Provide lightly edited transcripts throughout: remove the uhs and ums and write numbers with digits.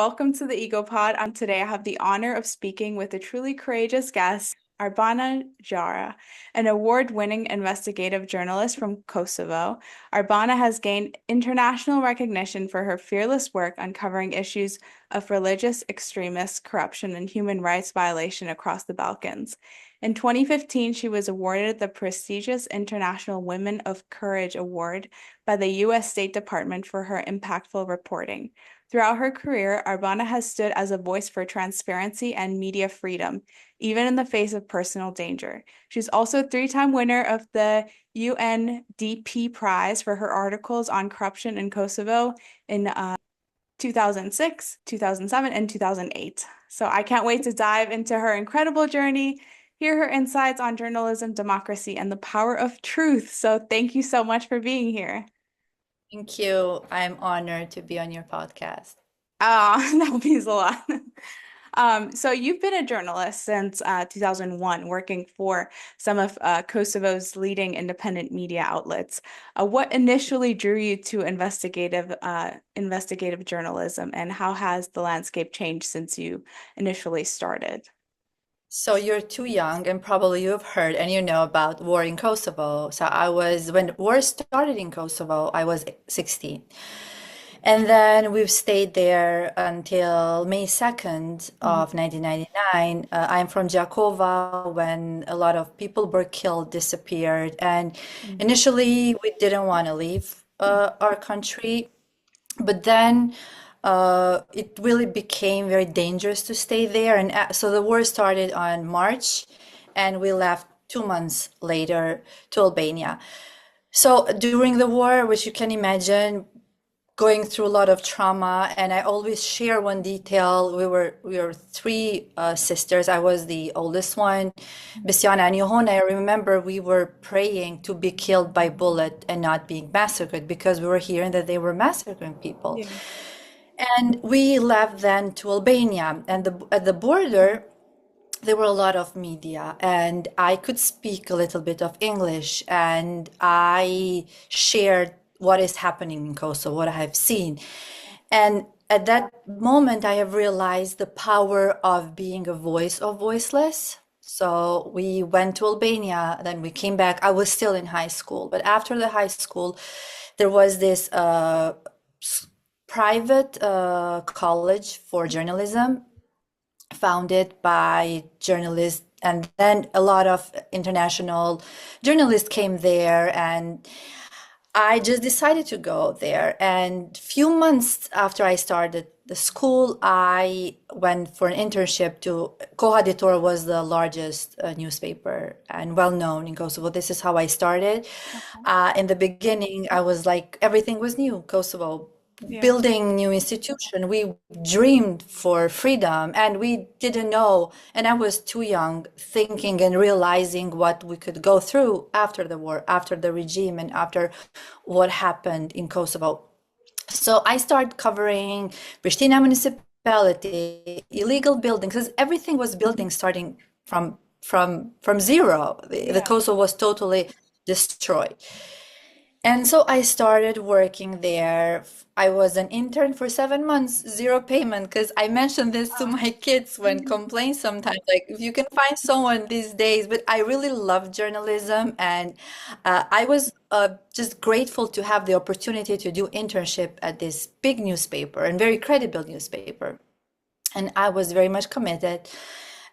welcome to the EaglePod. Today I have the honor of speaking with a truly courageous guest, Arbana Xharra, an award-winning investigative journalist from Kosovo. Arbana has gained international recognition for her fearless work uncovering issues of religious extremists, corruption, and human rights violation across the Balkans. In 2015, she was awarded the prestigious International Women of Courage Award by the U.S. State Department for her impactful reporting. Throughout her career, Arbana has stood as a voice for transparency and media freedom, even in the face of personal danger. She's also a three-time winner of the UNDP Prize for her articles on corruption in Kosovo in 2006, 2007, and 2008. So I can't wait to dive into her incredible journey, hear her insights on journalism, democracy, and the power of truth. So thank you so much for being here. Thank you. I'm honored to be on your podcast. That means a lot. So you've been a journalist since 2001, working for some of Kosovo's leading independent media outlets. What initially drew you to investigative journalism, and how has the landscape changed since you initially started? So you're too young, and probably you have heard and you know about war in Kosovo. When war started in Kosovo, I was 16. And then we've stayed there until May 2nd of 1999. I'm from Jakova when a lot of people were killed, disappeared. And initially, we didn't want to leave our country. But then it really became very dangerous to stay there. And so the war started on March, and we left 2 months later to Albania. So during the war, which you can imagine, going through a lot of trauma, and I always share one detail. We were three sisters. I was the oldest one, Besiana and Johanna. I remember we were praying to be killed by bullet and not being massacred, because we were hearing that they were massacring people. Yeah. And we left then to Albania, and at the border, there were a lot of media, and I could speak a little bit of English, and I shared what is happening in Kosovo, what I have seen. And at that moment, I have realized the power of being a voice of voiceless. So we went to Albania, then we came back. I was still in high school, but after the high school, there was this private college for journalism founded by journalists, and then a lot of international journalists came there, and I just decided to go there. And few months after I started the school, I went for an internship to Kohaditor, was the largest newspaper and well known in Kosovo. This is how I started. In the beginning, I was like, everything was new, Kosovo. Yeah. Building new institution. We dreamed for freedom, and we didn't know, and I was too young thinking and realizing what we could go through after the war, after the regime, and after what happened in Kosovo. So I started covering Pristina municipality, illegal buildings, because everything was building starting from zero. The Kosovo was totally destroyed. And so I started working there. I was an intern for 7 months, zero payment, because I mentioned this to my kids when complain sometimes, like if you can find someone these days. But I really love journalism, and I was just grateful to have the opportunity to do internship at this big newspaper and very credible newspaper. And I was very much committed.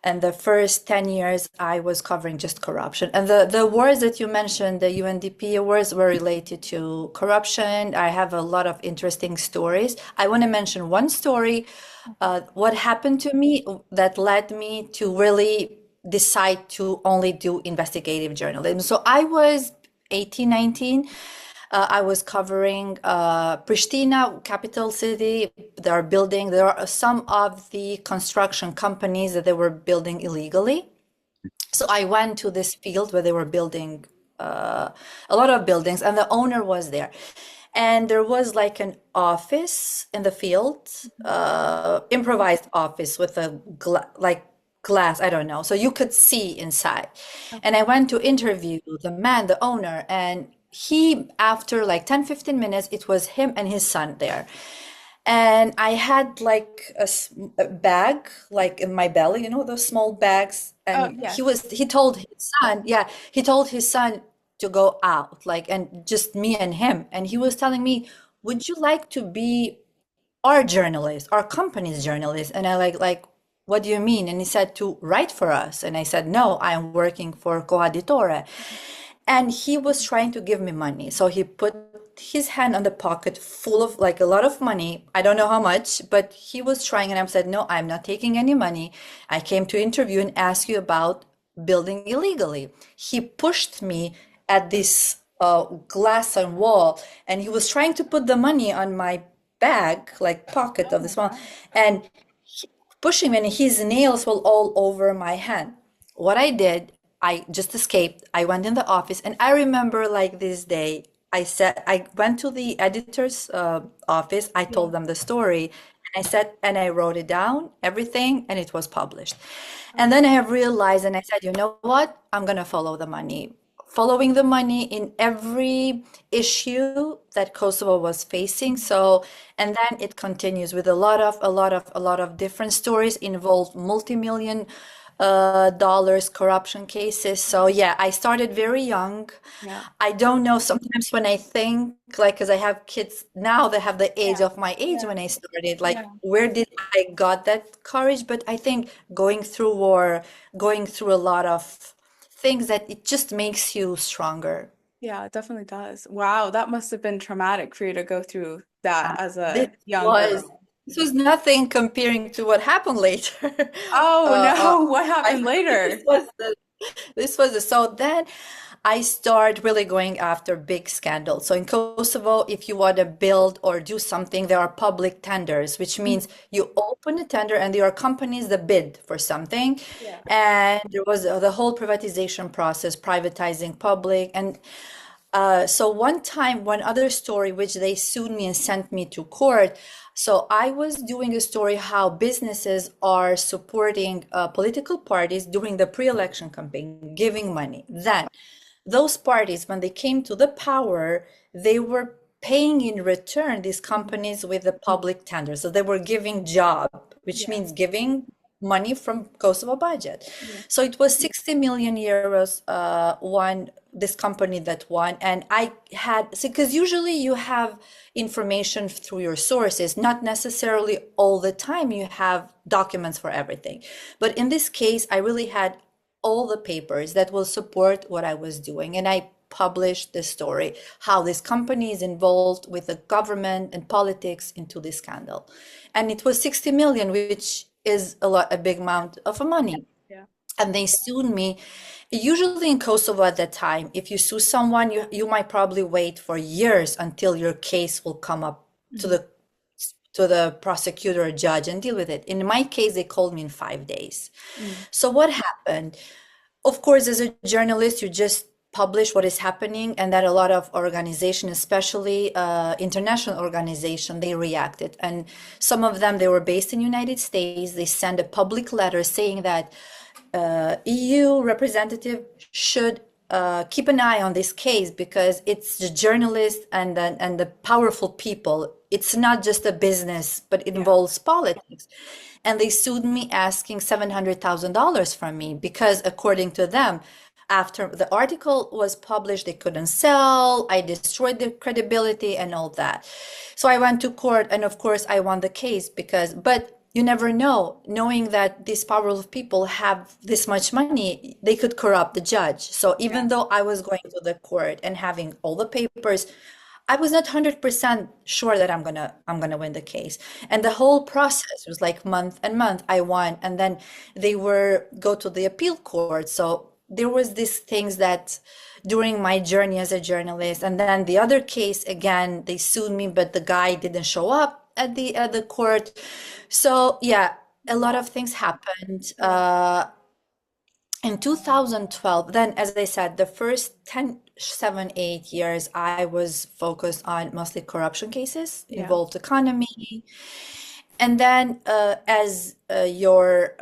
And the first 10 years, I was covering just corruption. And the awards that you mentioned, the UNDP awards, were related to corruption. I have a lot of interesting stories. I want to mention one story, what happened to me that led me to really decide to only do investigative journalism. So I was 18, 19. I was covering Pristina, capital city. There are some of the construction companies that they were building illegally. So I went to this field where they were building a lot of buildings, and the owner was there. And there was like an office in the field, improvised office with a glass, I don't know. So you could see inside. And I went to interview the owner, and he, after like 10, 15 minutes, it was him and his son there. And I had like a bag like in my belly, those small bags. Oh, And yes. he told his son, yeah, he told his son to go out, like, and just me and him. And he was telling me, would you like to be our journalist, our company's journalist? And I like, what do you mean? And he said to write for us. And I said, no, I'm working for Coaditore. And he was trying to give me money. So he put his hand on the pocket full of like a lot of money. I don't know how much, but he was trying. And I said, no, I'm not taking any money. I came to interview and ask you about building illegally. He pushed me at this glass and wall, and he was trying to put the money on my bag, like pocket Oh of my this one, God. and pushing me, and his nails were all over my hand. What I did, I just escaped. I went in the office, and I remember like this day. I went to the editor's office. I Yeah. told them the story, and and I wrote it down, everything, and it was published. And Oh, then I have realized, and I said, you know what? I'm gonna follow the money. Following the money in every issue that Kosovo was facing. So, and then it continues with a lot of different stories involved multi-million dollars corruption cases. So yeah, I started very young. yeah. I don't know, sometimes when I think, like, because I have kids now that have the age Yeah. of my age Yeah. when I started, like, Yeah. where did I got that courage? But I think going through war, going through a lot of things, that it just makes you stronger. Yeah, it definitely does. Wow, that must have been traumatic for you to go through that as This a young was girl. this was nothing comparing to what happened later. Oh no, what I happened this later? was the so then I start really going after big scandals. So in Kosovo, if you want to build or do something, there are public tenders, which means Mhm. you open a tender and there are companies that bid for something. Yeah. And there was the whole privatization process, privatizing public. And so one time, one other story, which they sued me and sent me to court. So I was doing a story how businesses are supporting political parties during the pre-election campaign, giving money. Then those parties, when they came to the power, they were paying in return these Mhm. companies with the public tender. So they were giving job, which Yeah. means giving money from Kosovo budget. Yeah. So it was 60 million euros, won this company that won. And I had, because usually you have information through your sources, not necessarily all the time you have documents for everything. But in this case, I really had all the papers that will support what I was doing. And I published the story, how this company is involved with the government and politics into this scandal. And it was 60 million, which is a big amount of money. Yeah. And they sued me. Usually in Kosovo at that time, if you sue someone, you might probably wait for years until your case will come up to Mhm. the prosecutor or judge and deal with it. In my case, they called me in 5 days. Mm. So what happened? Of course, as a journalist, you just publish what is happening, and that a lot of organizations, especially international organization, they reacted. And some of them, they were based in United States. They sent a public letter saying that EU representative should keep an eye on this case because it's the journalists and the powerful people. It's not just a business, but it Yeah. involves politics. And they sued me asking $700,000 from me because, according to them, after the article was published, they couldn't sell. I destroyed the credibility and all that. So I went to court, and of course, I won the case but you never know, knowing that these powerful people have this much money, they could corrupt the judge. So Yeah. even though I was going to the court and having all the papers, I was not 100% sure that I'm gonna win the case. And the whole process was like month and month. I won, and then they were go to the appeal court. So there was these things that during my journey as a journalist, and then the other case again, they sued me, but the guy didn't show up at the court. So yeah, a lot Wow. of things happened. Yeah. In 2012, then, as I said, the first 10, 7, 8 years, I was focused on mostly corruption cases, Yeah. involved economy. And then, as your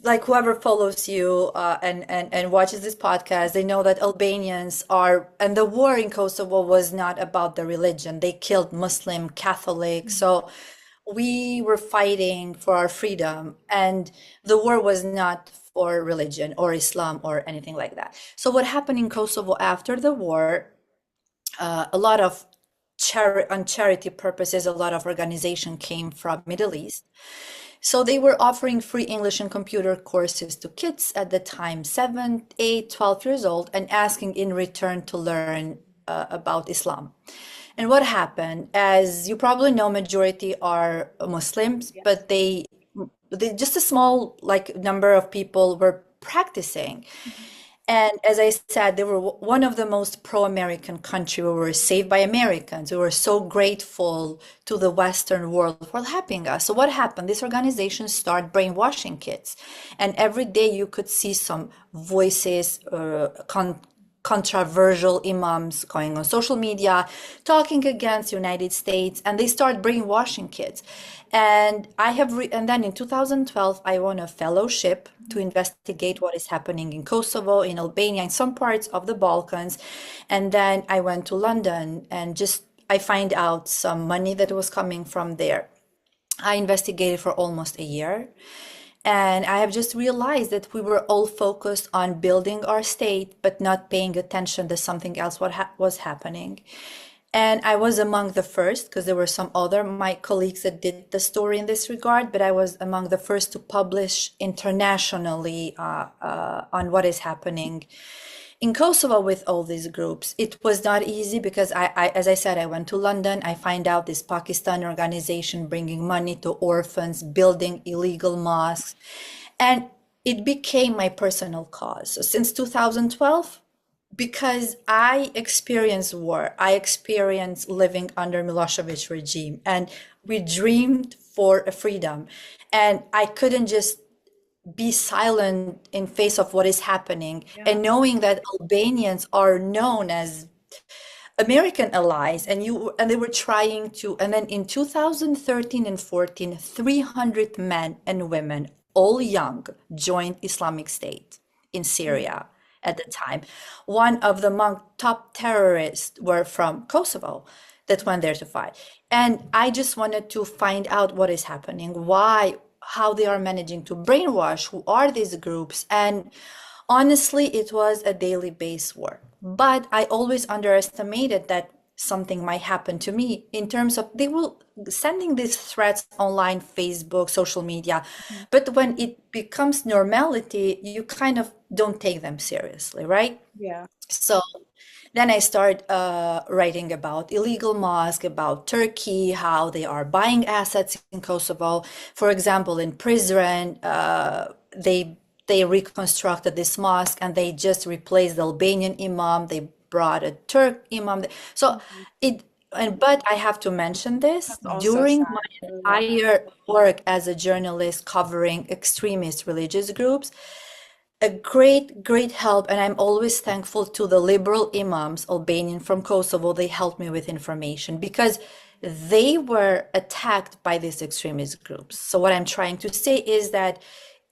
like whoever follows you and watches this podcast, they know that Albanians are, and the war in Kosovo was not about the religion. They killed Muslim, Catholic. So we were fighting for our freedom, and the war was not for religion or Islam or anything like that. So what happened in Kosovo after the war, a lot of on charity purposes, a lot of organization came from Middle East. So they were offering free English and computer courses to kids at the time, 7, 8, 12 years old, and asking in return to learn about Islam. And what happened, as you probably know, majority are Muslims, Yeah. but they just a small like number of people were practicing. And as I said, they were one of the most pro-American country. We were saved by Americans. We were so grateful to the Western world for helping us. So what happened? This organization started brainwashing kids. And every day you could see some voices, controversial imams going on social media, talking against the United States, and they start brainwashing kids. And and then in 2012, I won a fellowship to investigate what is happening in Kosovo, in Albania, in some parts of the Balkans. And then I went to London and I find out some money that was coming from there. I investigated for almost a year. And I have just realized that we were all focused on building our state, but not paying attention to something else was happening. And I was among the first, because there were some other my colleagues that did the story in this regard, but I was among the first to publish internationally on what is happening in Kosovo with all these groups. It was not easy because as I said, I went to London. I find out this Pakistan organization bringing money to orphans, building illegal mosques, and it became my personal cause. So since 2012, because I experienced war, I experienced living under Milosevic regime, and we dreamed for a freedom, and I couldn't just be silent in face of what is happening. Yeah. And knowing that Albanians are known as American allies, and they were trying to, and then in 2013 and 14, 300 men and women, all young, joined Islamic State in Syria at the time. One of the top terrorists were from Kosovo that went there to fight. And I just wanted to find out what is happening, why, how they are managing to brainwash, who are these groups. And honestly, it was a daily base work. But I always underestimated that something might happen to me in terms of they will sending these threats online, Facebook, social media. But when it becomes normality, you kind of don't take them seriously, right? Yeah. So then I start writing about illegal mosque, about Turkey, how they are buying assets in Kosovo. For example, in Prizren, they reconstructed this mosque and they just replaced the Albanian imam. They brought a Turk imam. So but I have to mention this That's also during sad. my Really bad. entire work as a journalist covering extremist religious groups, a great help, and I'm always thankful to the liberal imams, Albanian from Kosovo. They helped me with information because they were attacked by these extremist groups. So what I'm trying to say is that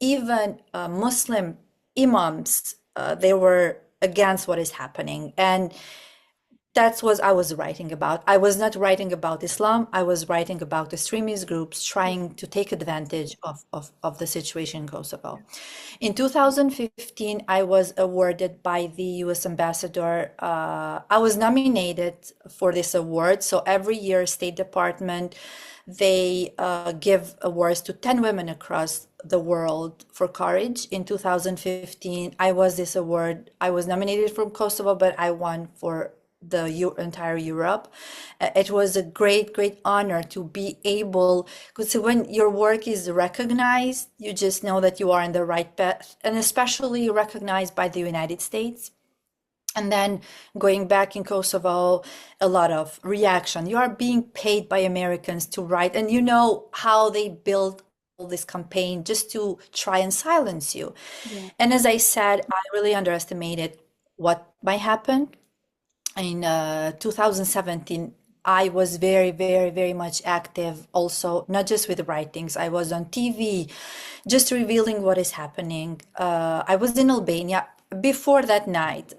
even Muslim imams, they were against what is happening. And that's what I was writing about. I was not writing about Islam. I was writing about extremist groups trying to take advantage of the situation in Kosovo. In 2015, I was awarded by the US ambassador. I was nominated for this award. So every year, State Department, they give awards to 10 women across the world for courage. In 2015, I was this award. I was nominated from Kosovo, but I won for the entire Europe. It was a great honor to be able, because when your work is recognized, you just know that you are in the right path, and especially recognized by the United States. And then going back in Kosovo, a lot of reaction. You are being paid by Americans to write, and you know how they build all this campaign just to try and silence you. Yeah. And as I said, I really underestimated what might happen. In 2017, I was very much active also, not just with writings. I was on TV just revealing what is happening. I was in Albania before that night.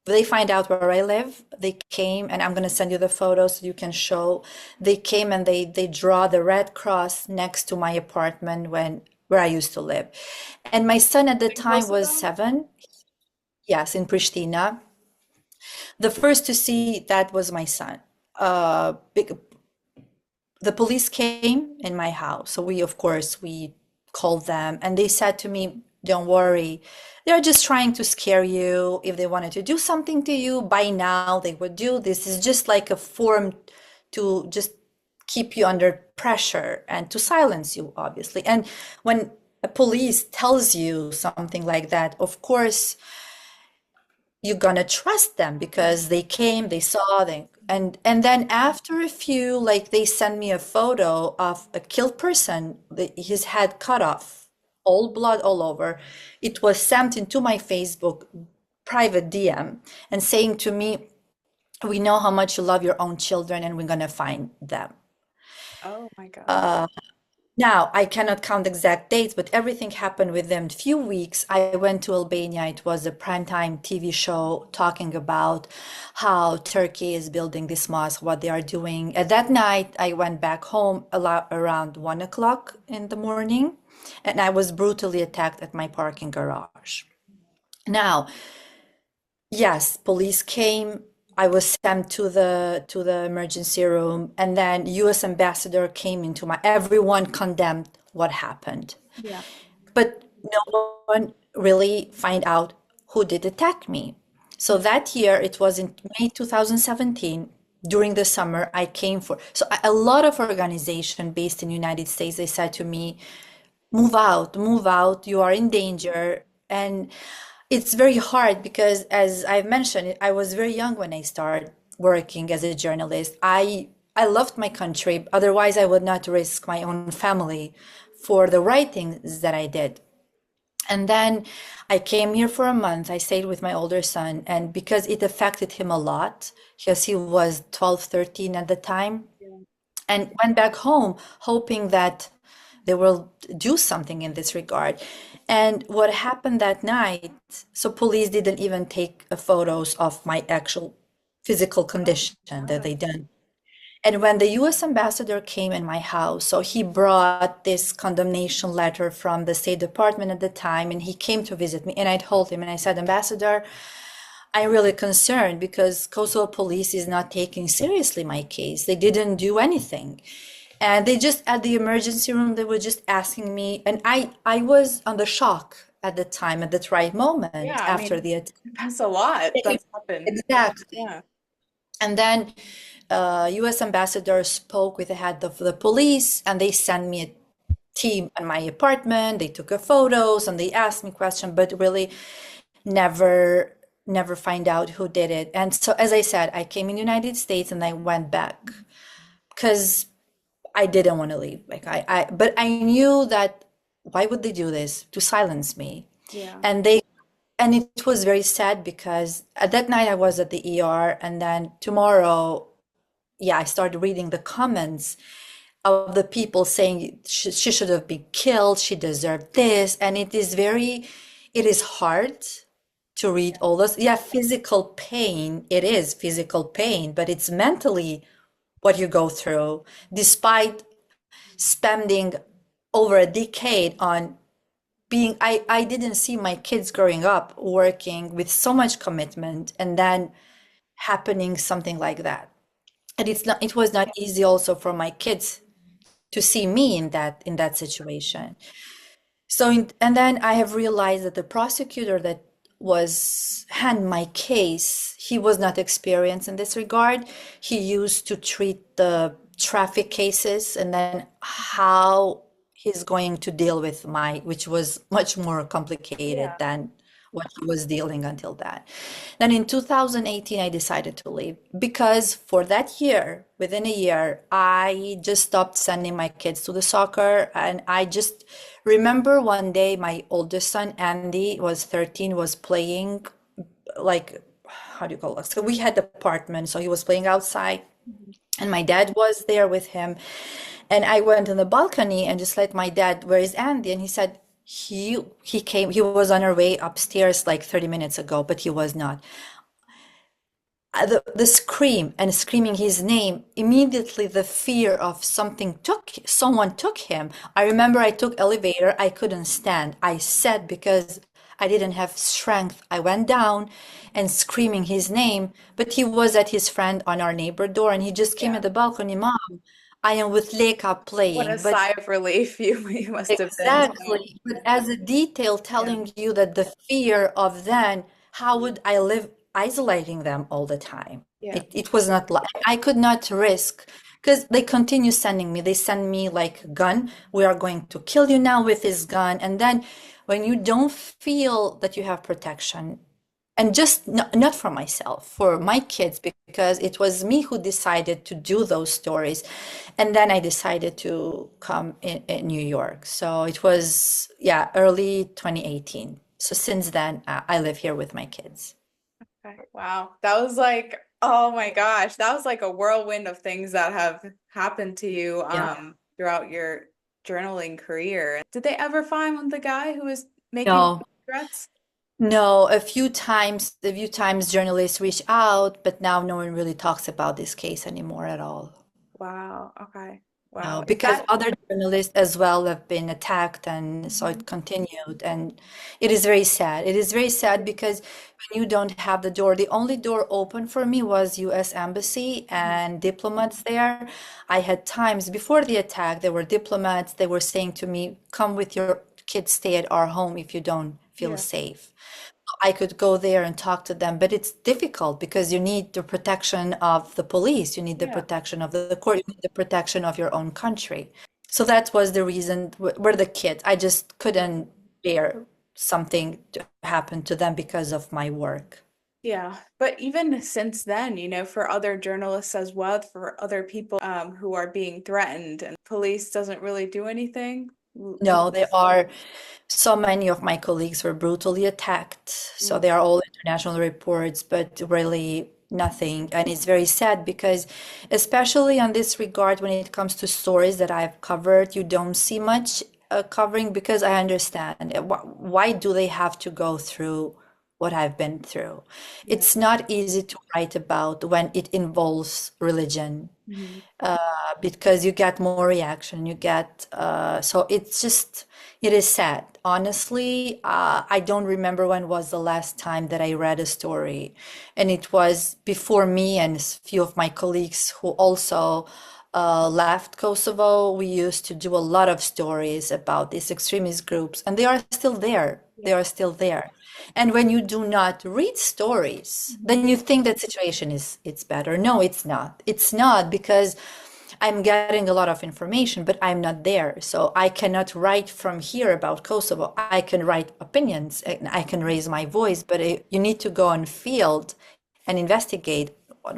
They find out where I live. They came, and I'm gonna send you the photos so you can show. They came and they draw the red cross next to my apartment when where I used to live. And my son at the In time was Kosovo? 7. Yes, in Pristina. The first to see that was my son. The police came in my house. So we, of course, we called them and they said to me, don't worry. They're just trying to scare you. If they wanted to do something to you, by now they would do. This is just like a form to just keep you under pressure and to silence you, obviously. And when a police tells you something like that, of course, you're gonna trust them because they came, they saw, they and then after a few, like they send me a photo of a killed person, his head cut off, all blood all over. It was sent into my Facebook private DM and saying to me, "We know how much you love your own children, and we're gonna find them." Oh my God. Now, I cannot count exact dates, but everything happened within a few weeks. I went to Albania. It was a primetime TV show talking about how Turkey is building this mosque, what they are doing. At that night, I went back home around 1 o'clock in the morning, and I was brutally attacked at my parking garage. Now, yes, police came. I was sent to the emergency room, and then U.S. ambassador came into my. Everyone condemned what happened, Yeah. but no one really find out who did attack me. So that year, it was in May 2017. During the summer, I came for. So a lot of organization based in United States, they said to me, move out, you are in danger. And it's very hard because, as I've mentioned, I was very young when I started working as a journalist. I loved my country, otherwise I would not risk my own family for the writings that I did. And then I came here for a month. I stayed with my older son, and because it affected him a lot, because he was 12, 13 at the time, Yeah. and went back home hoping that they will do something in this regard. And what happened that night, so police didn't even take photos of my actual physical Oh condition my that God. they done. And when the US ambassador came in my house, so he brought this condemnation letter from the State Department at the time, and he came to visit me. And I told him, and I said, Ambassador, I'm really concerned because Kosovo police is not taking seriously my case. They didn't do anything. And they just at the emergency room, they were just asking me, and I was on the shock at the time, at the right moment Yeah, I after mean, the attack. that's a lot that's happened. Exactly. Yeah. And then US ambassador spoke with the head of the police, and they sent me a team in my apartment. They took a photos and they asked me questions, but really never never find out who did it. And so as I said, I came in the United States and I went back because I didn't want to leave. Like but I knew that why would they do this? To silence me. Yeah. And they and it was very sad because at that night I was at the ER, and then tomorrow, yeah, I started reading the comments of the people saying she should have been killed, she deserved this, and it is hard to read all this. Yeah, physical pain, it is physical pain, but it's mentally what you go through, despite spending over a decade on being, I didn't see my kids growing up working with so much commitment and then happening something like that. And it was not easy also for my kids to see me in that situation. And then I have realized that the prosecutor that was hand my case, he was not experienced in this regard. He used to treat the traffic cases, and then how he's going to deal with which was much more complicated Yeah. than what he was dealing until that. Then in 2018, I decided to leave because for that year, within a year, I just stopped sending my kids to the soccer. And I just remember one day my oldest son, Andy, was 13, was playing like, how do you call it? So we had apartment, so he was playing outside. And my dad was there with him. And I went on the balcony and just let my dad, where is Andy? And he said, he was on our way upstairs like 30 minutes ago, but he was not. The scream and screaming his name, immediately the fear of someone took him. I remember I took elevator, I couldn't stand. I sat because I didn't have strength. I went down and screaming his name, but he was at his friend on our neighbor door and he just came Yeah. at the balcony, Mom, I am with Leka What a playing. But sigh of relief you must have been. So, exactly. But as a detail yeah. telling you that the fear of then, how would I live isolating them all the time? Yeah. It was not like I could not risk because they continue sending me. They send me like gun. We are going to kill you now with this gun. And then when you don't feel that you have protection, and just not for myself, for my kids, because it was me who decided to do those stories. And then I decided to come in New York. So it was, yeah, early 2018. So since then, I live here with my kids. Okay. Wow. That was like, oh my gosh, that was like a whirlwind of things that have happened to you Yeah. throughout your journaling career. Did they ever find the guy who was making No, threats? no, a few times journalists reach out, but now no one really talks about this case anymore at all. Wow. Okay. No, Wow. Is because that other journalists as well have been attacked, and so Mhm. it continued. And it is very sad. It is very sad because when you don't have the door, the only door open for me was US Embassy Mhm. and diplomats there. I had times before the attack, there were diplomats, they were saying to me, come with your kids, stay at our home if you don't feel Yeah. safe. I could go there and talk to them, but it's difficult because you need the protection of the police, you need the Yeah. protection of the court, you need the protection of your own country. So that was the reason we're the kids. I just couldn't bear something to happen to them because of my work. Yeah, but even since then, for other journalists as well, for other people who are being threatened, and police doesn't really do anything. No, there are so many of my colleagues were brutally attacked. So Mm, they are all international reports, but really nothing. And it's very sad because, especially on this regard, when it comes to stories that I've covered, you don't see much covering because I understand why do they have to go through what I've been through. yeah. It's not easy to write about when it involves religion Mhm. because you get more reaction. You get so it's just it is sad. Honestly, I don't remember when was the last time that I read a story, and it was before me and a few of my colleagues who also left Kosovo. We used to do a lot of stories about these extremist groups, and they are still there. They Yeah. are still there. And when you do not read stories, Mhm. then you think that situation is it's better. No, it's not. It's not because I'm getting a lot of information, but I'm not there. So I cannot write from here about Kosovo. I can write opinions and I can raise my voice, but you need to go on field and investigate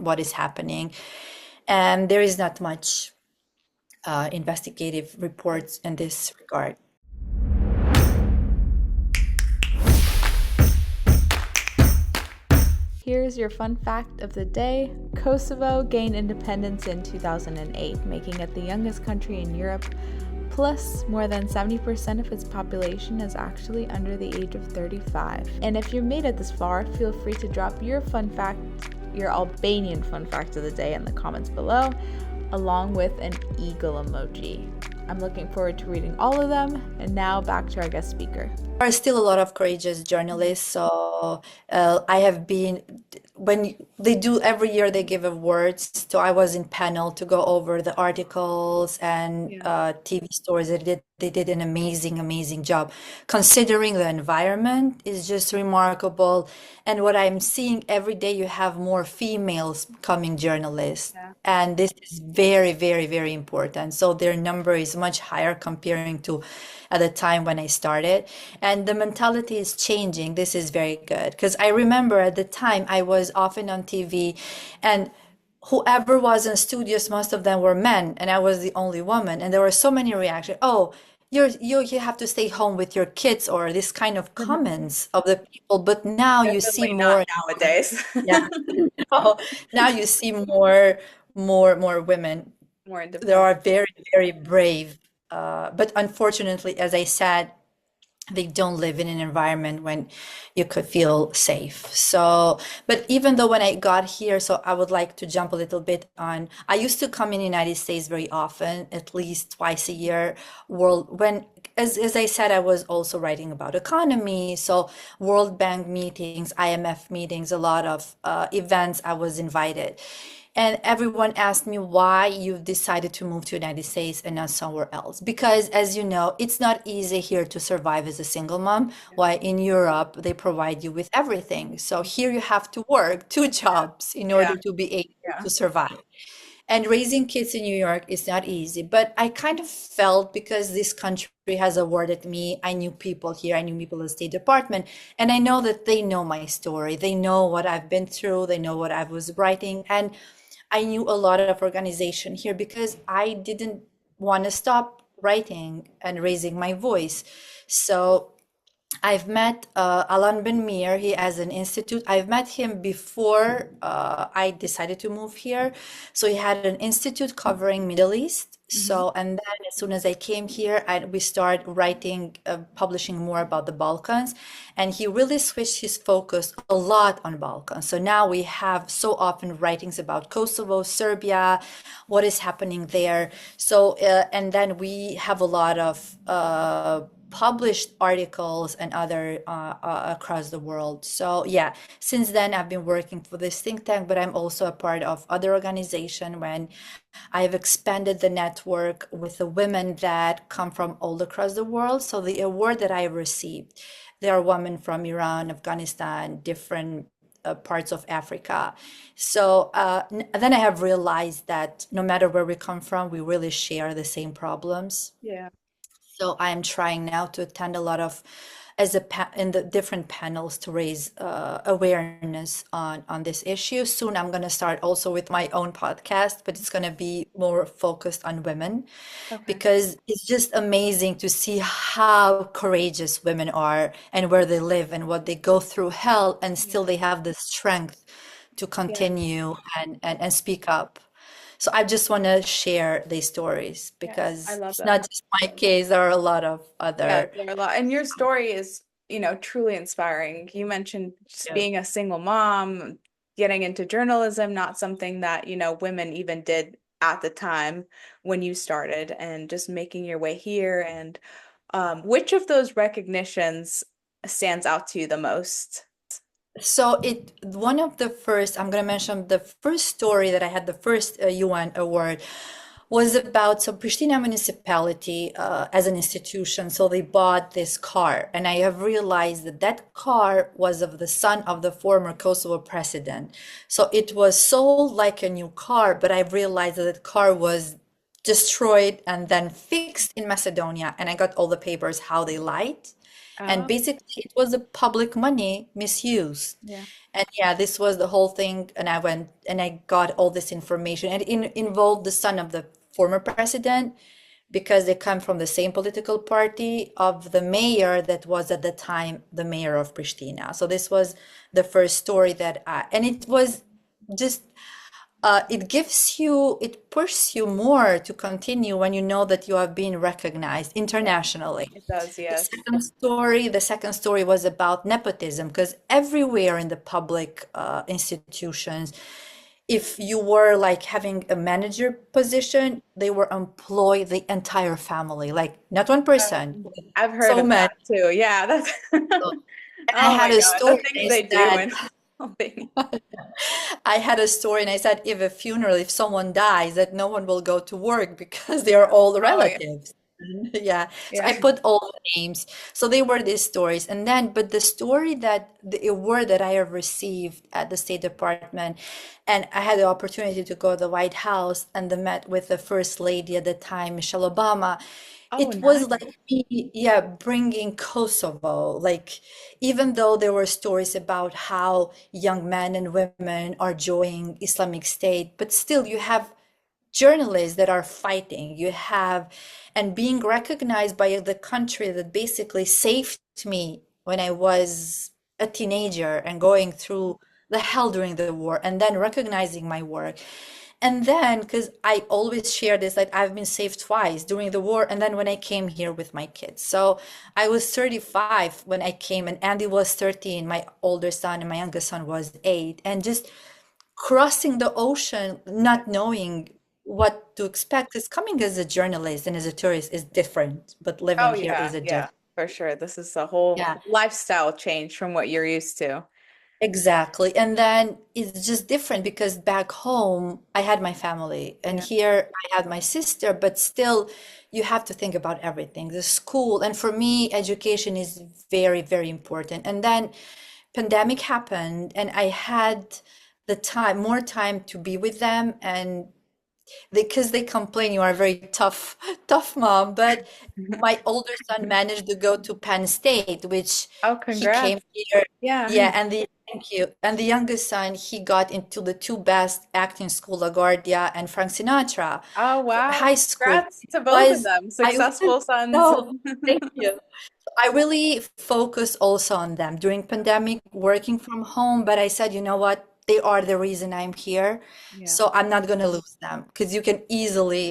what is happening. And there is not much investigative reports in this regard. Here's your fun fact of the day. Kosovo gained independence in 2008, making it the youngest country in Europe. Plus, more than 70% of its population is actually under the age of 35. And if you made it this far, feel free to drop your fun fact, your Albanian fun fact of the day in the comments below, along with an eagle emoji. I'm looking forward to reading all of them. And now back to our guest speaker. There are still a lot of courageous journalists. So I have been, when they do every year, they give awards. So I was in panel to go over the articles and Yeah. TV stories. They did an amazing, amazing job. Considering the environment is just remarkable. And what I'm seeing every day, you have more females becoming journalists. Yeah. And this is very, very, very important. So their number is much higher comparing to at the time when I started. And the mentality is changing. This is very good. Because I remember at the time I was often on TV and whoever was in studios, most of them were men, and I was the only woman. And there were so many reactions. Oh, you have to stay home with your kids, or this kind of comments of the people. But now you see Definitely not more. nowadays. Yeah. Oh, now you see more more women. More There independent. are very, very brave. But unfortunately, as I said, they don't live in an environment when you could feel safe. So, but even though when I got here, so I would like to jump a little bit on, I used to come in the United States very often, at least twice a year. World when as I said, I was also writing about economy. So World Bank meetings, IMF meetings, a lot of events I was invited. And everyone asked me why you've decided to move to United States and not somewhere else. Because as you know, it's not easy here to survive as a single mom. While in Europe, they provide you with everything. So here you have to work two jobs in Yeah, order to be able yeah, to survive. And raising kids in New York is not easy. But I kind of felt because this country has awarded me, I knew people here, I knew people in the State Department, and I know that they know my story. They know what I've been through, they know what I was writing. And I knew a lot of organization here because I didn't want to stop writing and raising my voice. So I've met Alan Ben Mir. He has an institute. I've met him before I decided to move here. So he had an institute covering Middle East. hmm, So, and then as soon as I came here, we started writing, publishing more about the Balkans. And he really switched his focus a lot on Balkans. So now we have so often writings about Kosovo, Serbia, what is happening there. So, and then we have a lot of published articles and other across the world. So yeah, since then I've been working for this think tank, but I'm also a part of other organization when I've expanded the network with the women that come from all across the world. So the award that I received, there are women from Iran, Afghanistan, different parts of Africa. So then I have realized that no matter where we come from, we really share the same problems. yeah. So I'm trying now to attend a lot of as a in the different panels to raise awareness on this issue. Soon I'm going to start also with my own podcast, but it's going to be more focused on women Okay. because it's just amazing to see how courageous women are and where they live and what they go through hell and still Yeah. they have the strength to Yeah. continue and speak up. So I just want to share these stories Yes, I because love it's that. not just my case. There are a lot of Yeah, other. there are a lot. And your story is, truly inspiring. You mentioned just Yeah. being a single mom, getting into journalism, not something that, women even did at the time when you started, and just making your way here. And which of those recognitions stands out to you the most? So it one of the first I'm going to mention the first story that I had the first UN award was about so Pristina municipality as an institution. So they bought this car, and I have realized that that car was of the son of the former Kosovo president. So it was sold like a new car, but I realized that the car was destroyed and then fixed in Macedonia, and I got all the papers how they lied. And Oh, basically, it was a public money misused. yeah. And yeah, this was the whole thing. And I went and I got all this information, and it involved the son of the former president because they come from the same political party of the mayor that was at the time the mayor of Pristina. So this was the first story and it was just it gives you, it pushes you more to continue when you know that you have been recognized Yeah, internationally. it does, yes. The second story was about nepotism because everywhere in the public institutions, if you were like having a manager position, they were employ the entire family, like not one person, I've heard so of many. that too. Yeah, that's And I oh had my a God, the story things and they I do said, and something. I had a story and I said, if a funeral, if someone dies, that no one will go to work because they are all Oh yeah, relatives. Yeah. So I yeah. put all the names. So they were these stories. And then, but the story that the award that I have received at the State Department, and I had the opportunity to go to the White House and the met with the First Lady at the time, Michelle Obama. Oh, It was nice. like me, yeah, bringing Kosovo. Like, even though there were stories about how young men and women are joining Islamic State, but still you have journalists that are fighting. You have, and being recognized by the country that basically saved me when I was a teenager and going through the hell during the war, and then recognizing my work. And then, because I always share this, like I've been saved twice during the war, and then when I came here with my kids. So I was 35 when I came, and Andy was 13, my older son, and my youngest son was 8. And just crossing the ocean, not knowing what to expect, because coming as a journalist and as a tourist is different, but living Oh here yeah, is a yeah, different. for sure. This is a whole Yeah. lifestyle change from what you're used to. Exactly. And then it's just different because back home I had my family and Yeah. here I had my sister, but still you have to think about everything. The school, and for me, education is very, very important. And then pandemic happened and I had the time, more time to be with them, and because they complain you are a very tough, tough mom. But my older son managed to go to Penn State, which Oh, he came congrats. here. Yeah. Yeah, and the thank you. And the youngest son, he got into the two best acting school, LaGuardia and Frank Sinatra, Oh, for wow. high school. Congrats to both of Was them. I was Successful sons. no, thank you. I really focused also on them during pandemic, working from home, but I said, you know what? They are the reason I'm here. Yeah. So I'm not going to lose them because you can easily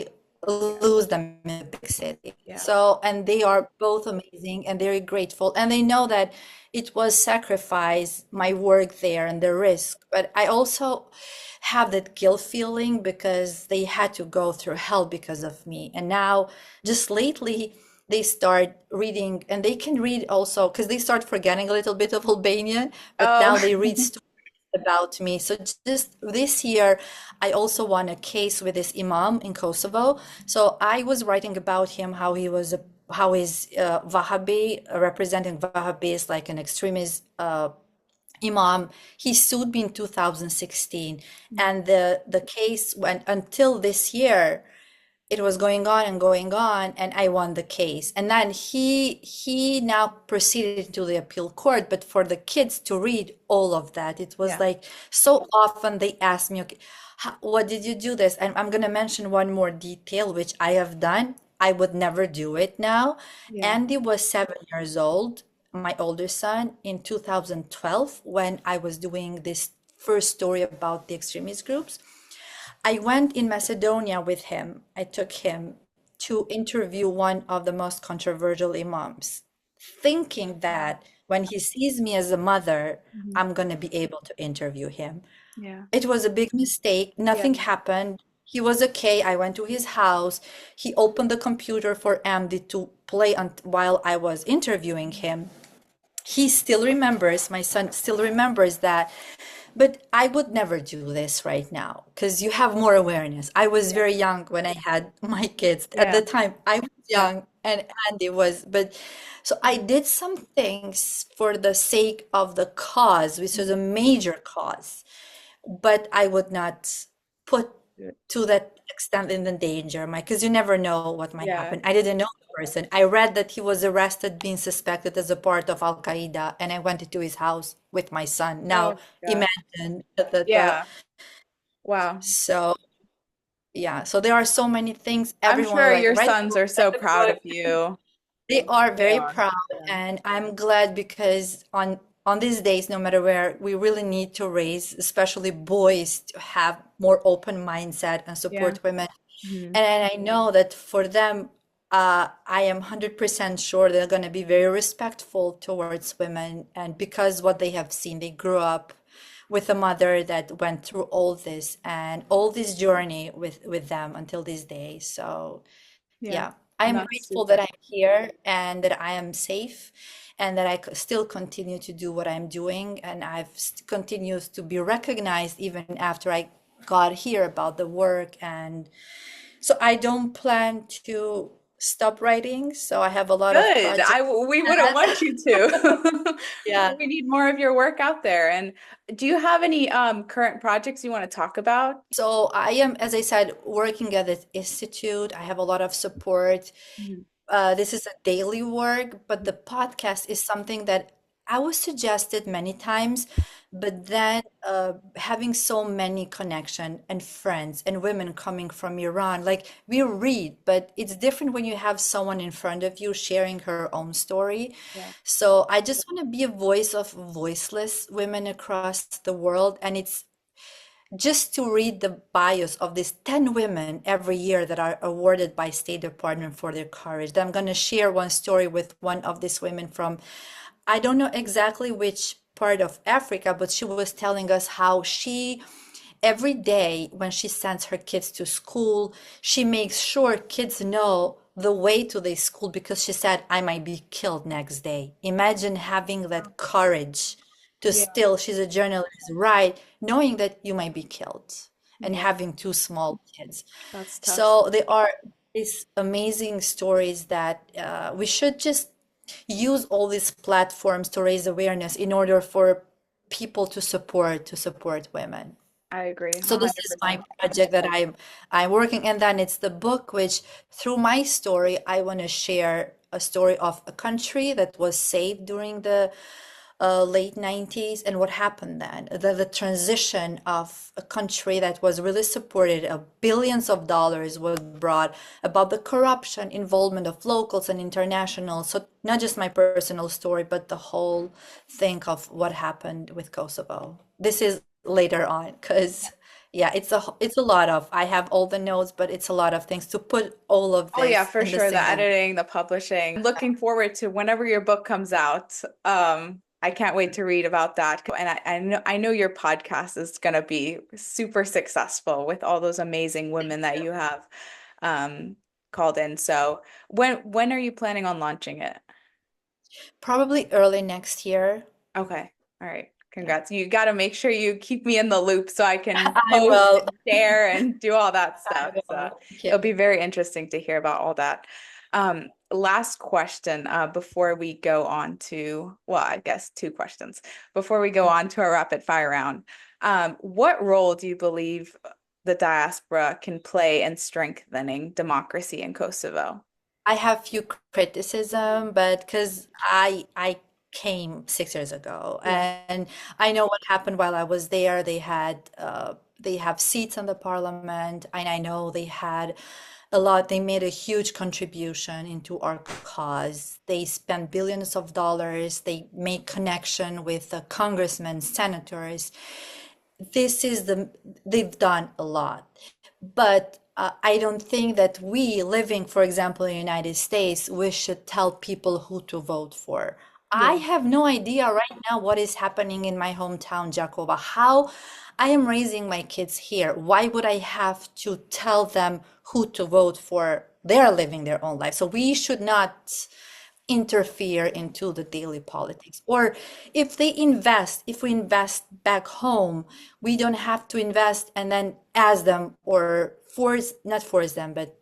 Yeah. lose them in a big city. Yeah. So, and they are both amazing and very grateful. And they know that it was sacrifice, my work there and the risk. But I also have that guilt feeling because they had to go through hell because of me. And now, just lately, they start reading and they can read also because they start forgetting a little bit of Albanian, but Oh, now they read stories about me. So just this year, I also won a case with this imam in Kosovo. So I was writing about him, how he was a how is Wahhabi, representing Wahhabi is like an extremist imam. He sued me in 2016, and the case went until this year. It was going on, and I won the case. And then he now proceeded to the appeal court, but for the kids to read all of that, it was yeah. like so often they ask me, okay, what did you do this? And I'm gonna mention one more detail which I have done. I would never do it now. Yeah. Andy was 7 years old, my older son, in 2012 when I was doing this first story about the extremist groups. I went in Macedonia with him. I took him to interview one of the most controversial imams, thinking Wow. that when he sees me as a mother, Mhm. I'm going to be able to interview him. Yeah. It was a big mistake. Yeah. Nothing happened. He was okay. I went to his house. He opened the computer for Amdi to play while I was interviewing him. He still remembers, my son still remembers that, but I would never do this right now because you have more awareness. I was Yeah. very young when I had my kids. At Yeah. the time, I was Yeah. young and Andy was, but so I did some things for the sake of the cause, which was a major cause, but I would not put to that extent in the danger, Mike, because you never know what might Yeah. happen. I didn't know the person. I read that he was arrested, being suspected as a part of Al Qaeda, and I went into his house with my son. Oh Now, God. imagine the Yeah. Wow. so yeah. So there are so many things. I'm Everyone sure like your write sons a are so proud book. of you. They are They very are. proud, Yeah. and I'm glad because on these days, no matter where, we really need to raise, especially boys, to have more open mindset and Yeah. support women. Mhm. And I know that for them, I am 100% sure they're going to be very respectful towards women. And because what they have seen, they grew up with a mother that went through all this and all this journey with them until this day. So Yeah. yeah, I And am that's grateful that super. I'm here and that I am safe and that still continue to do what I'm doing. And I've continues to be recognized even after I got here about the work. And so I don't plan to stop writing. So I have a lot of Good. projects. We wouldn't want you to. Yeah. We need more of your work out there. And do you have any current projects you want to talk about? So I am, as I said, working at this institute. I have a lot of support. Mhm. This is a daily work, but the podcast is something that I was suggested many times, but then having so many connection and friends and women coming from Iran, like we read, but it's different when you have someone in front of you sharing her own story. Yeah. So I just want to be a voice of voiceless women across the world, and just to read the bios of these 10 women every year that are awarded by State Department for their courage. I'm going to share one story with one of these women from, I don't know exactly which part of Africa, but she was telling us how she every day when she sends her kids to school, she makes sure kids know the way to the school because she said, I might be killed next day. Imagine having that courage to Yeah. still, she's a journalist, right? Knowing that you might be killed and Yeah, having two small kids. that's tough. So there are these amazing stories that we should just use all these platforms to raise awareness in order for people to support women. I agree So this is my 100%. project that I'm working, and then it's the book which through my story I want to share a story of a country that was saved during the late 90s and what happened then. The transition of a country that was really supported, billions of dollars was brought about the corruption, involvement of locals and internationals. So not just my personal story, but the whole thing of what happened with Kosovo. This is later on because yeah, it's a lot of I have all the notes, but it's a lot of things to put all of Oh yeah, this for in the sure. The single. editing, the publishing. Looking forward to whenever your book comes out. I can't wait to read about that. And I know your podcast is gonna be super successful with all those amazing women that you have um called in. So when are you planning on launching it? Probably early next year. Okay. All right. Yeah, Congrats. You got to make sure you keep me in the loop so I can I post will. and share and do all that I stuff. So will. Yeah. it'll be very interesting to hear about all that. Last question, before we go on to, well, I guess two questions before we go on to our rapid fire round. What role do you believe the diaspora can play in strengthening democracy in Kosovo? I have few criticism, but because I came 6 years ago, Yeah. and I know what happened while I was there. They have seats in the parliament, and I know they had a lot. They made a huge contribution into our cause. They spent billions of dollars. They made connection with the congressmen, senators. They've done a lot. But I don't think that we, living, for example, in the United States, we should tell people who to vote for. I Yeah. have no idea right now what is happening in my hometown, Jakova. How I am raising my kids here. Why would I have to tell them who to vote for? They're living their own life. So we should not interfere into the daily politics. Or if we invest back home, we don't have to invest and then ask them or not force them, but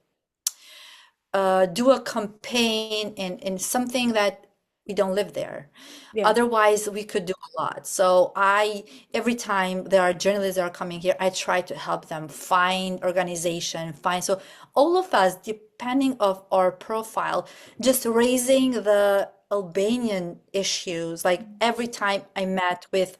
do a campaign in something that we don't live there. Yeah. Otherwise, we could do a lot. Every time there are journalists that are coming here, I try to help them find organization, so all of us, depending of our profile, just raising the Albanian issues. Like every time I met with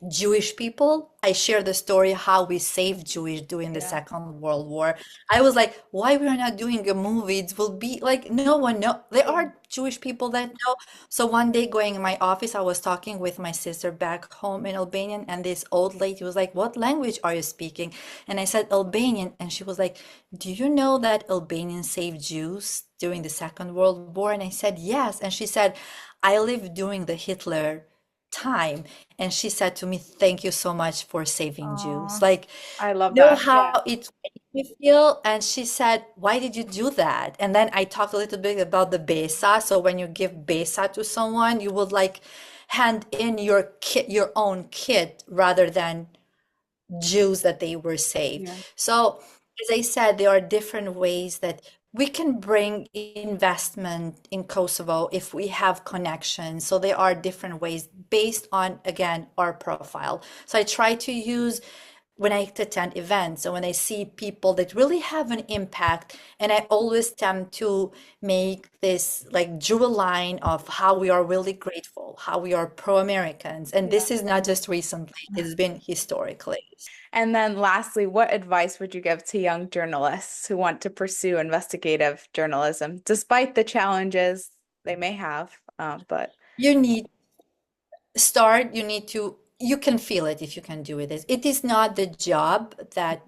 Jewish people, I share the story how we saved Jewish during the Yeah. Second World War. I was like, why we're not doing a movie? It will be like no one know. There Yeah. are Jewish people that know. So one day going in my office, I was talking with my sister back home in Albanian, and this old lady was like, what language are you speaking? And I said Albanian, and she was like, do you know that Albanians saved Jews during the Second World War? And I said, yes. And she said, I lived during the Hitler time. And she said to me, thank you so much for saving Jews. Aw, Like, I love know that. how it made me feel. And she said, why did you do that? And then I talked a little bit about the Besa. So when you give Besa to someone, you would like hand in your kit, your own kit, rather than Jews that they were saved. Yeah. So, as I said, there are different ways that we can bring investment in Kosovo if we have connections. So there are different ways based on, again, our profile. So I try to use when I attend events and when I see people that really have an impact, and I always tend to make this like draw a line of how we are really grateful, how we are pro-Americans. And Yeah. this is not just recently, it's been historically. And then lastly, what advice would you give to young journalists who want to pursue investigative journalism, despite the challenges they may have? But You need you need to you can feel it if you can do it. It is not the job that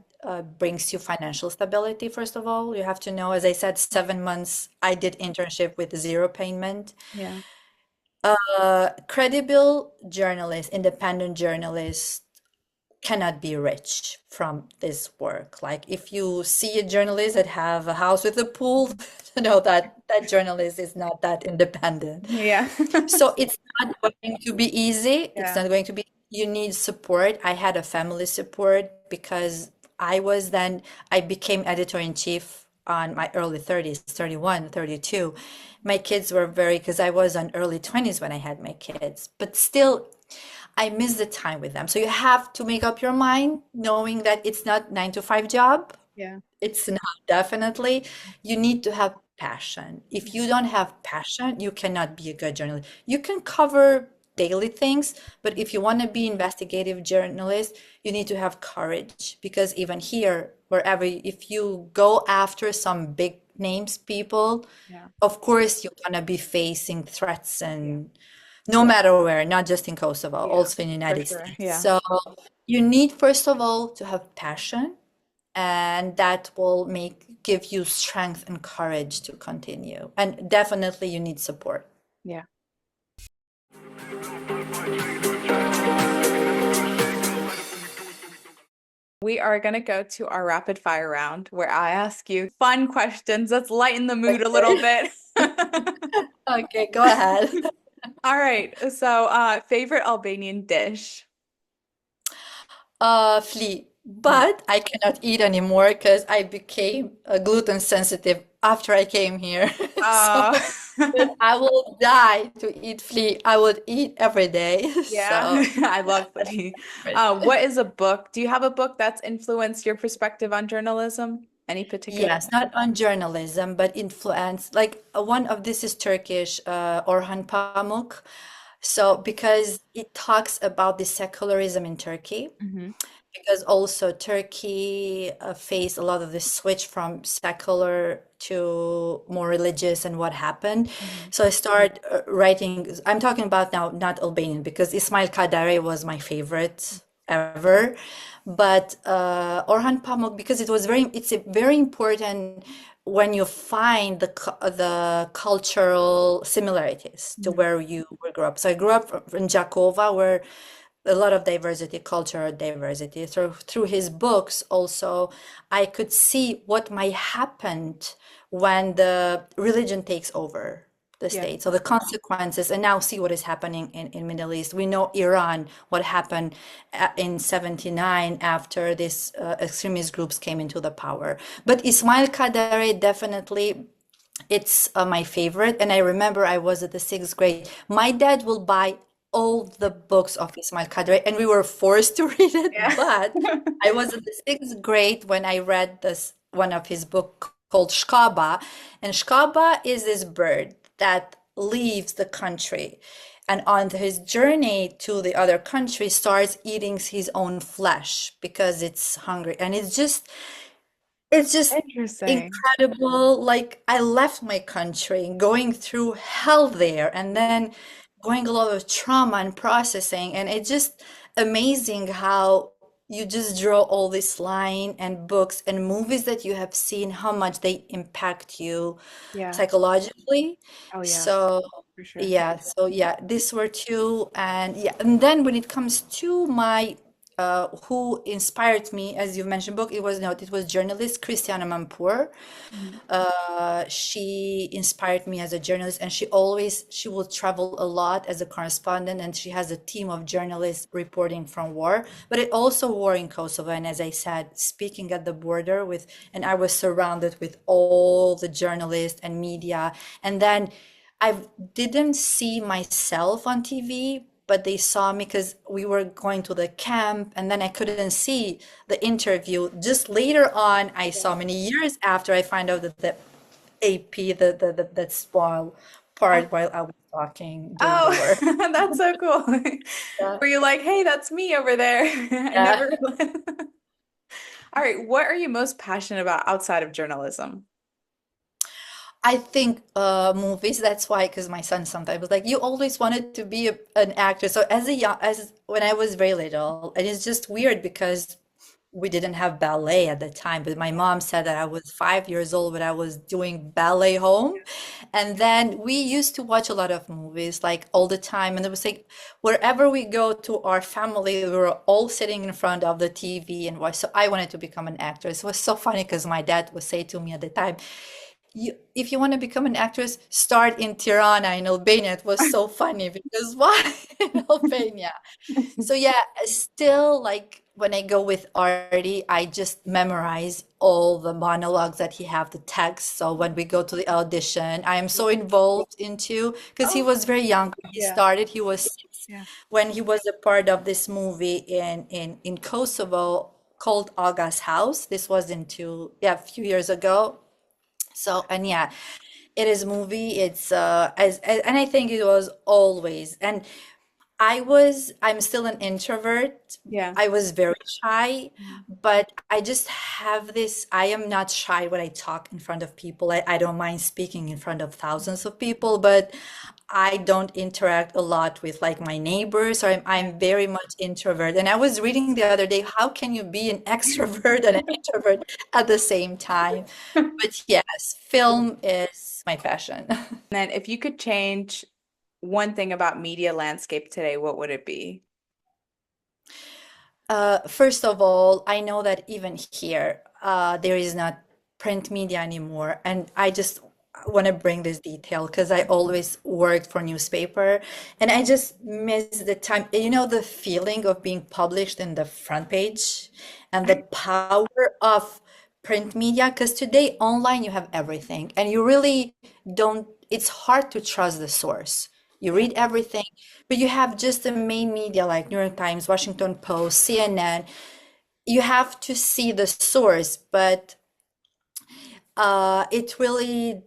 brings you financial stability, first of all. You have to know, as I said, 7 months I did internship with zero payment. Yeah. Credible journalists, independent journalists cannot be rich from this work. Like if you see a journalist that have a house with a pool, you know that that journalist is not that independent. Yeah. So it's not going to be easy. It's Yeah. not going to be, you need support. I had a family support because I became editor-in-chief on my early 30s, 31, 32. My kids were because I was on early 20s when I had my kids, but still I miss the time with them. So you have to make up your mind knowing that it's not 9 to 5 job. Yeah. It's not, definitely. You need to have passion. If you don't have passion, you cannot be a good journalist. You can cover daily things, but if you want to be investigative journalist, you need to have courage because even here, wherever, if you go after some big names people, Yeah. of course you're gonna be facing threats Yeah. and no matter where, not just in Kosovo, Yeah. also in the For United sure. States. Yeah. So you need, first of all, to have passion and that will give you strength and courage to continue. And definitely you need support. Yeah. We are going to go to our rapid fire round where I ask you fun questions. Let's lighten the mood a little Okay. bit. Okay, go ahead. All right. So, favorite Albanian dish? Flea. Mm. But I cannot eat anymore because I became gluten sensitive after I came here. Uh, So if I will die to eat flea, I would eat every day. yeah, So I love foodie. What is a book? Do you have a book that's influenced your perspective on journalism? Any particular? yes, not on journalism, but influence. Like one of this is Turkish, Orhan Pamuk. So because it talks about the secularism in Turkey, Hmm. because also Turkey faced a lot of this switch from secular to more religious and what happened. Hmm. So I started writing. I'm talking about now, not Albanian, because Ismail Kadare was my favorite ever. But Orhan Pamuk, because it's a very important when you find the cultural similarities to Hmm. where you grew up. So I grew up in Jakova, where a lot of diversity, cultural diversity. Through his books, also, I could see what might happen when the religion takes over the Yeah. state. So the consequences, and now see what is happening in Middle East. We know Iran, what happened in 79 after these extremist groups came into the power. But Ismail Kadare definitely it's my favorite. And I remember I was at the sixth grade. My dad will buy all the books of Ismail Kadri, and we were forced to read it. Yeah. But I was at the sixth grade when I read this one of his book called Shkaba. And Shkaba is this bird that leaves the country. And on his journey to the other country, starts eating his own flesh because it's hungry. And it's just Interesting. incredible. Like I left my country, going through hell there, and then going a lot of trauma and processing. And it's just amazing how you just draw all this line and books and movies that you have seen, how much they impact you Yeah. psychologically. Oh, yeah, So for sure. yeah, these were two, and yeah, and then when it comes to my who inspired me, as you mentioned, book, it was journalist Christiana Mampour. Mhm. She inspired me as a journalist, and she will travel a lot as a correspondent, and she has a team of journalists reporting from war, but it also war in Kosovo. And as I said, speaking at the border and I was surrounded with all the journalists and media, and then I didn't see myself on TV, but they saw me because we were going to the camp, and then I couldn't see the interview. Just later on, I Yeah. saw many years after I find out that the AP, that small Oh, part while I was talking during the war. oh, that's so cool. Yeah. Were you like, hey, that's me over there? I Yeah. never. All right, what are you most passionate about outside of journalism? I think movies. That's why, because my son sometimes was like, "You always wanted to be an actor." So as when I was very little, and it's just weird because we didn't have ballet at the time. But my mom said that I was 5 years old when I was doing ballet home, and then we used to watch a lot of movies like all the time. And it was like wherever we go to our family, we were all sitting in front of the TV and watch. So I wanted to become an actress. It was so funny because my dad would say to me at the time, if you want to become an actress, start in Tirana in Albania. It was so funny because why in Albania? So yeah, still like when I go with Artie, I just memorize all the monologues that he have, the text. So when we go to the audition, I am so involved into because he Oh, was very young when he yeah, started. He was 6 yeah, when he was a part of this movie in Kosovo called Aga's House. This was into a few years ago. So, and yeah, it is movie. It's and I think it was always. And I'm still an introvert. yeah. I was very shy, but I just have this, I am not shy when I talk in front of people. I don't mind speaking in front of thousands of people, but I don't interact a lot with like my neighbors, or I'm very much introvert. And I was reading the other day, how can you be an extrovert and an introvert at the same time? But yes, film is my passion. Then if you could change one thing about media landscape today, what would it be? First of all, I know that even here, there is not print media anymore, and I just want to bring this detail because I always worked for newspaper, and I just miss the time. You know, the feeling of being published in the front page, and the power of print media. Because today, online, you have everything, and you really don't. It's hard to trust the source. You Yeah. read everything, but you have just the main media like New York Times, Washington Post, CNN. You have to see the source, but it really,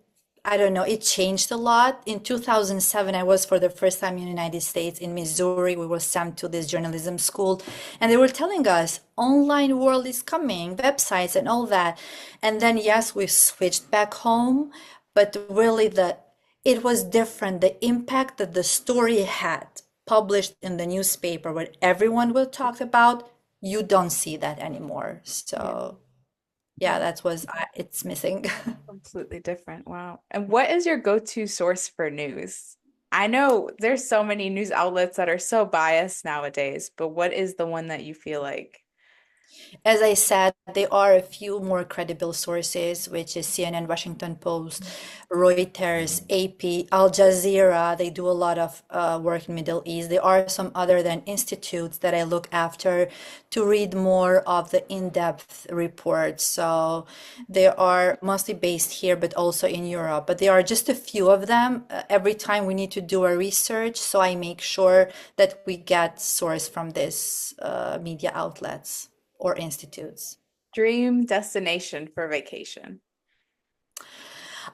I don't know, it changed a lot. In 2007, I was for the first time in the United States in Missouri. We were sent to this journalism school, and they were telling us online world is coming, websites and all that. And then yes, we switched back home, but really it was different. The impact that the story had published in the newspaper, what everyone will talk about, you don't see that anymore. Yeah. So yeah, Yeah. that was it's missing. Completely different. Wow. And what is your go-to source for news? I know there's so many news outlets that are so biased nowadays, but what is the one that you feel like? As I said, there are a few more credible sources, which is CNN, Washington Post, Reuters, AP, Al Jazeera. They do a lot of work in Middle East. There are some other than institutes that I look after to read more of the in-depth reports. So they are mostly based here, but also in Europe. But there are just a few of them. Every time we need to do a research, so I make sure that we get source from this media outlets or institutes. Dream destination for vacation.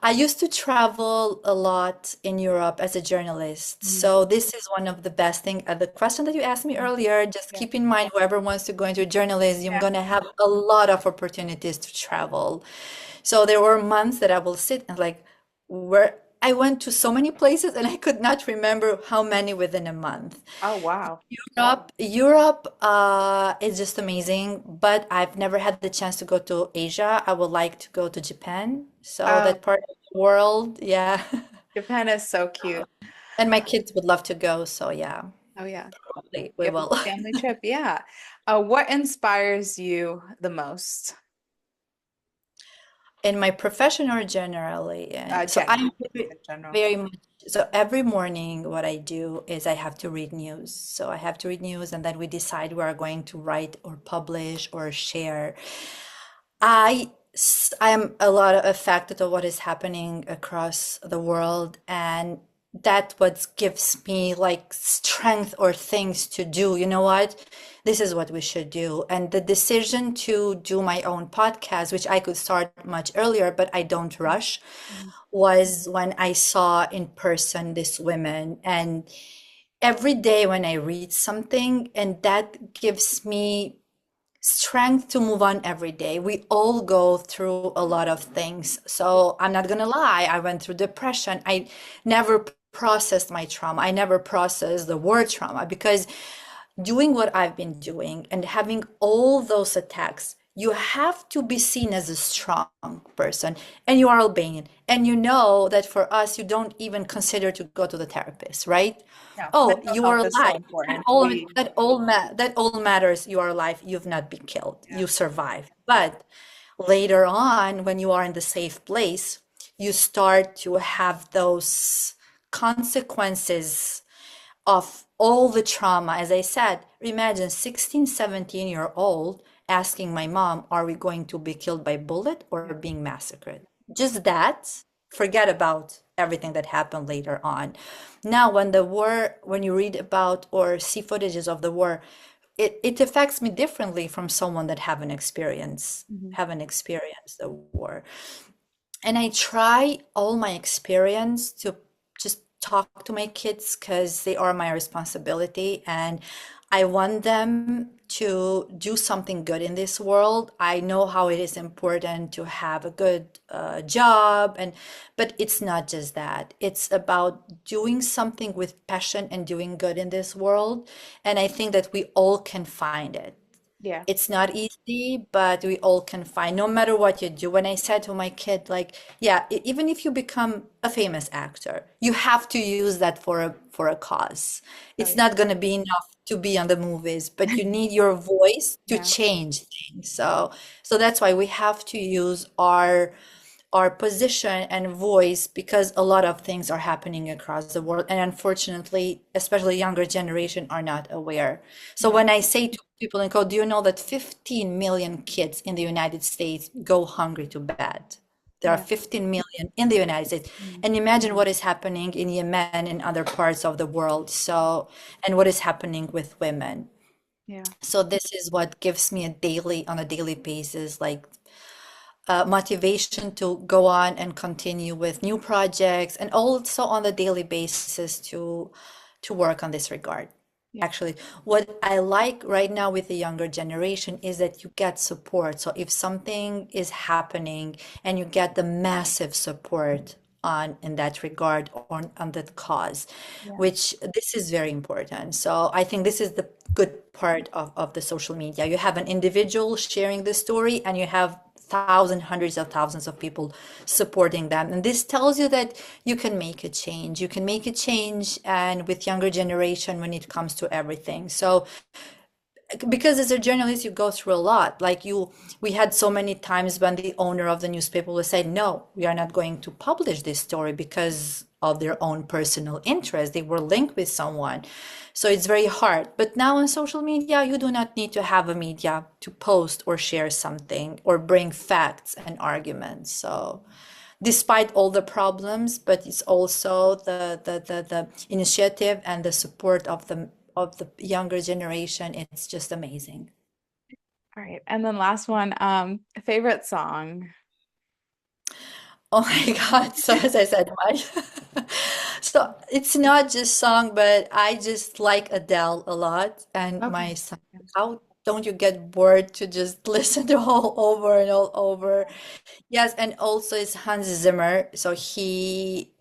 I used to travel a lot in Europe as a journalist. Mhm. So this is one of the best thing. The question that you asked me earlier, just Yeah. keep in mind whoever wants to go into journalism, Yeah. going to have a lot of opportunities to travel. So there were months that I will sit and like where I went to so many places and I could not remember how many within a month. Oh, wow. Europe is just amazing, but I've never had the chance to go to Asia. I would like to go to Japan. So Oh, that part of the world, yeah. Japan is so cute. And my kids would love to go, so yeah, Oh, yeah. we Yep. will. Family trip. Yeah. What inspires you the most? In my profession or generally, so I'm General, very, in general. very much so every morning what I do is I have to read news. So I have to read news and then we decide we are going to write or publish or share. I am a lot affected of what is happening across the world, and that what gives me like strength or things to do. You know what? This is what we should do. And the decision to do my own podcast, which I could start much earlier, but I don't rush, Mhm. was when I saw in person this women. And every day when I read something, and that gives me strength to move on every day. We all go through a lot of things. So I'm not gonna lie, I went through depression. I never processed my trauma. I never processed the war trauma because doing what I've been doing and having all those attacks, you have to be seen as a strong person. And you are Albanian. And you know that for us, you don't even consider to go to the therapist, right? Yeah, Oh, mental you are health is so alive. important. We, That all matters. You are alive. You've not been killed. yeah, You survived. But later on, when you are in the safe place, you start to have those consequences of all the trauma. As I said, imagine 16, 17-year-old asking my mom, are we going to be killed by bullet or yeah, being massacred? Just that, forget about everything that happened later on. Now, when the war, when you read about or see footages of the war, it affects me differently from someone that mhm, haven't experienced the war. And I try all my experience to just talk to my kids because they are my responsibility and I want them to do something good in this world. I know how it is important to have a good job and but it's not just that. It's about doing something with passion and doing good in this world. And I think that we all can find it. yeah, It's not easy, but we all can find, no matter what you do. When I said to my kid, like, yeah, even if you become a famous actor, you have to use that for a cause. oh It's yeah, not going to be enough to be on the movies, but you need your voice to yeah, change things. So that's why we have to use our position and voice because a lot of things are happening across the world and unfortunately especially younger generation are not aware. So yeah, when I say to people in code, do you know that 15 million kids in the United States go hungry to bed? There are yeah, 15 million in the United States, mm, and imagine what is happening in Yemen and other parts of the world. So and what is happening with women. yeah, So this is what gives me on a daily basis, like motivation to go on and continue with new projects and also on the daily basis to work on this regard. yeah, Actually, what I like right now with the younger generation is that you get support. So if something is happening and you get the massive support on in that regard on that cause, yeah, which this is very important. So I think this is the good part of the social media. You have an individual sharing the story and you have thousands, hundreds of thousands of people supporting them. And this tells you that you can make a change. You can make a change and with younger generation when it comes to everything. So because as a journalist you go through a lot like you we had so many times when the owner of the newspaper would say no, we are not going to publish this story because of their own personal interest, they were linked with someone, so it's very hard. But now on social media you do not need to have a media to post or share something or bring facts and arguments. So despite all the problems, but it's also the initiative and the support of the younger generation. It's just amazing. all right. And then last one, favorite song. Oh my God. So as I said, my so it's not just song, but I just like Adele a lot. And Okay. my son, how don't you get bored to just listen to all over and all over? Yes, and also it's Hans Zimmer. So he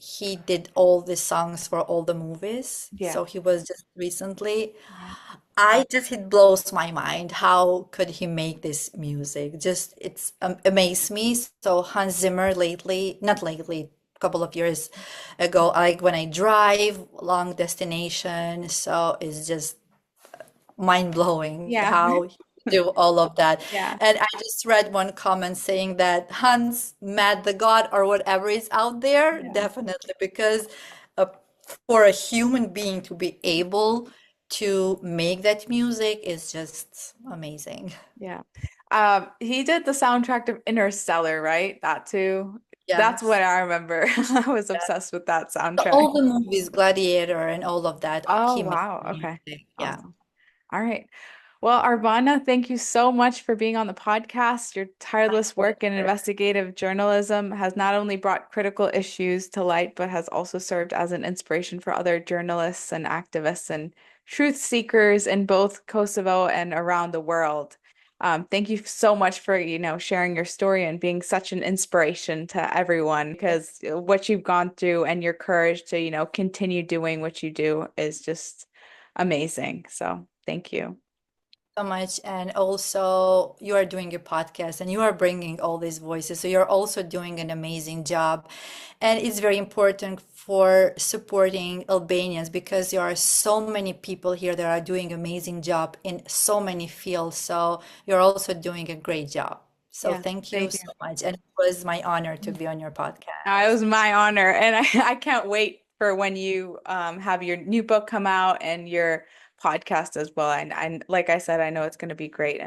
did all the songs for all the movies. Yeah. So he was just recently. Yeah. I just it blows my mind. How could he make this music? Just it's amazed me. So Hans Zimmer lately, not lately, a couple of years ago, like when I drive long destination, so it's just mind blowing Yeah. how he do all of that. Yeah. And I just read one comment saying that Hans met the God or whatever is out there, Yeah. definitely, because uh, for a human being to be able to make that music is just amazing. Yeah. He did the soundtrack to Interstellar, right? That too. That's what Yes. I remember. I was Yeah. obsessed with that So soundtrack. all the movies, Gladiator and all of that, Oh, he made wow. Okay. music. Yeah. Awesome. All right. Well, Arbana, thank you so much for being on the podcast. Your tireless work in investigative journalism has not only brought critical issues to light, but has also served as an inspiration for other journalists and activists and truth seekers in both Kosovo and around the world. Thank you so much for, sharing your story and being such an inspiration to everyone because what you've gone through and your courage to, continue doing what you do is just amazing. So thank you. So much. And also, you are doing your podcast and you are bringing all these voices. So, you're also doing an amazing job. And it's very important for supporting Albanians because there are so many people here that are doing amazing job in so many fields. So, you're also doing a great job. So, Yeah, thank you thank so you. much. And it was my honor to be on your It podcast. was my honor, and I can't wait for when you have your new book come out and your podcast as well. And like I said, I know it's going to be great.